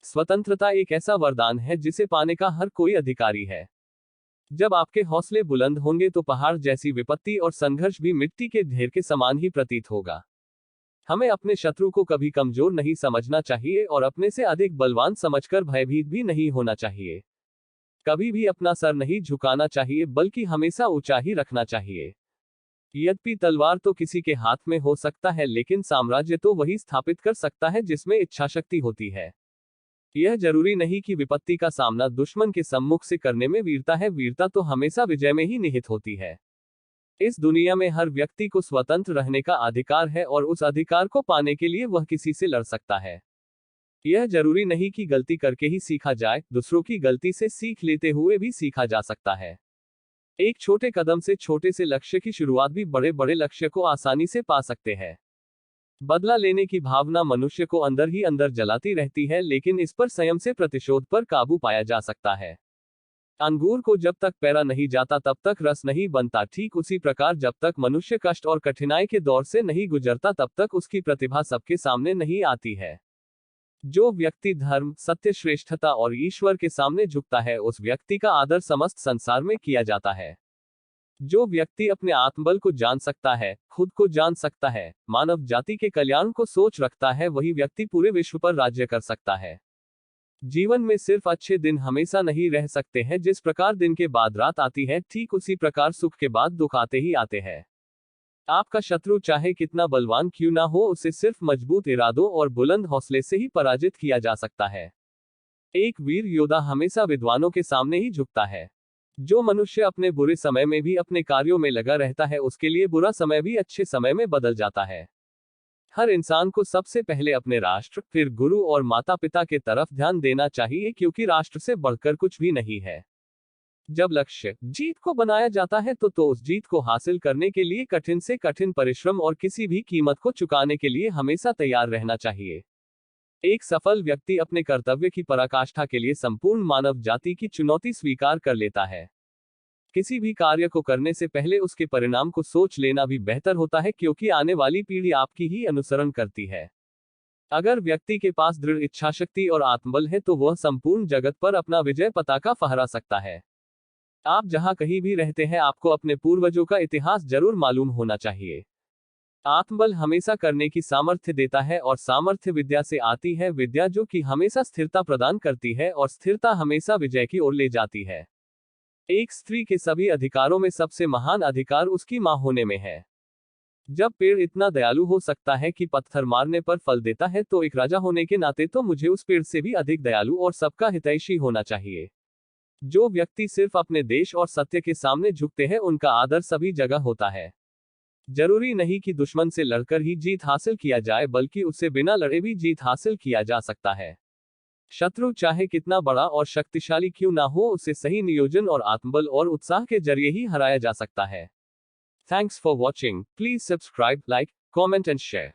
स्वतंत्रता एक ऐसा वरदान है जिसे पाने का हर कोई अधिकारी है। जब आपके हौसले बुलंद होंगे तो पहाड़ जैसी विपत्ति और संघर्ष भी मिट्टी के ढेर के समान ही प्रतीत होगा। हमें अपने शत्रु को कभी कमजोर नहीं समझना चाहिए और अपने से अधिक बलवान समझकर भयभीत भी नहीं होना चाहिए। कभी भी अपना सर नहीं झुकाना चाहिए बल्कि हमेशा ऊंचा ही रखना चाहिए। यद्यपि तलवार तो किसी के हाथ में हो सकता है, लेकिन साम्राज्य तो वही स्थापित कर सकता है जिसमें इच्छाशक्ति होती है। यह जरूरी नहीं कि विपत्ति का सामना दुश्मन के सम्मुख से करने में वीरता है, वीरता तो हमेशा विजय में ही निहित होती है। इस दुनिया में हर व्यक्ति को स्वतंत्र रहने का अधिकार है और उस अधिकार को पाने के लिए वह किसी से लड़ सकता है। यह जरूरी नहीं कि गलती करके ही सीखा जाए, दूसरों की गलती से सीख लेते हुए भी सीखा जा सकता है। एक छोटे कदम से छोटे से लक्ष्य की शुरुआत भी बड़े बड़े लक्ष्य को आसानी से पा सकते हैं। बदला लेने की भावना मनुष्य को अंदर ही अंदर जलाती रहती है, लेकिन इस पर संयम से प्रतिशोध पर काबू पाया जा सकता है। अंगूर को जब तक पैरा नहीं जाता तब तक रस नहीं बनता, ठीक उसी प्रकार जब तक मनुष्य कष्ट और कठिनाई के दौर से नहीं गुजरता तब तक उसकी प्रतिभा सबके सामने नहीं आती है। जो व्यक्ति धर्म, सत्य, श्रेष्ठता और ईश्वर के सामने झुकता है उस व्यक्ति का आदर समस्त संसार में किया जाता है। जो व्यक्ति अपने आत्मबल को जान सकता है, खुद को जान सकता है, मानव जाति के कल्याण को सोच रखता है, वही व्यक्ति पूरे विश्व पर राज्य कर सकता है। जीवन में सिर्फ अच्छे दिन हमेशा नहीं रह सकते हैं। जिस प्रकार दिन के बाद रात आती है, ठीक उसी प्रकार सुख के बाद दुख आते ही आते हैं। आपका शत्रु चाहे कितना बलवान क्यों ना हो, उसे सिर्फ मजबूत इरादों और बुलंद हौसले से ही पराजित किया जा सकता है। एक वीर योद्धा हमेशा विद्वानों के सामने ही झुकता है। जो मनुष्य अपने बुरे समय में भी अपने कार्यों में लगा रहता है, उसके लिए बुरा समय भी अच्छे समय में बदल जाता है। हर इंसान को सबसे पहले अपने राष्ट्र, फिर गुरु और माता पिता के तरफ ध्यान देना चाहिए, क्योंकि राष्ट्र से बढ़कर कुछ भी नहीं है। जब लक्ष्य जीत को बनाया जाता है तो उस जीत को हासिल करने के लिए कठिन से कठिन परिश्रम और किसी भी कीमत को चुकाने के लिए हमेशा तैयार रहना चाहिए। एक सफल व्यक्ति अपने कर्तव्य की पराकाष्ठा के लिए संपूर्ण मानव जाति की चुनौती स्वीकार कर लेता है। किसी भी कार्य को करने से पहले उसके परिणाम को सोच लेना भी बेहतर होता है, क्योंकि आने वाली पीढ़ी आपकी ही अनुसरण करती है। अगर व्यक्ति के पास दृढ़ इच्छाशक्ति और आत्मबल है तो वह संपूर्ण जगत पर अपना विजय पताका फहरा सकता है। आप जहां कहीं भी रहते हैं, आपको अपने पूर्वजों का इतिहास जरूर मालूम होना चाहिए। आत्मबल हमेशा करने की सामर्थ्य देता है और सामर्थ्य विद्या से आती है, विद्या जो कि हमेशा स्थिरता प्रदान करती है और स्थिरता हमेशा विजय की ओर ले जाती है। एक स्त्री के सभी अधिकारों में सबसे महान अधिकार उसकी मां होने में है। जब पेड़ इतना दयालु हो सकता है कि पत्थर मारने पर फल देता है, तो एक राजा होने के नाते तो मुझे उस पेड़ से भी अधिक दयालु और सबका हितैषी होना चाहिए। जो व्यक्ति सिर्फ अपने देश और सत्य के सामने झुकते हैं, उनका आदर सभी जगह होता है। जरूरी नहीं कि दुश्मन से लड़कर ही जीत हासिल किया जाए, बल्कि उससे बिना लड़े भी जीत हासिल किया जा सकता है। शत्रु चाहे कितना बड़ा और शक्तिशाली क्यों ना हो, उसे सही नियोजन और आत्मबल और उत्साह के जरिए ही हराया जा सकता है। Thanks for watching. Please subscribe, like, comment and share.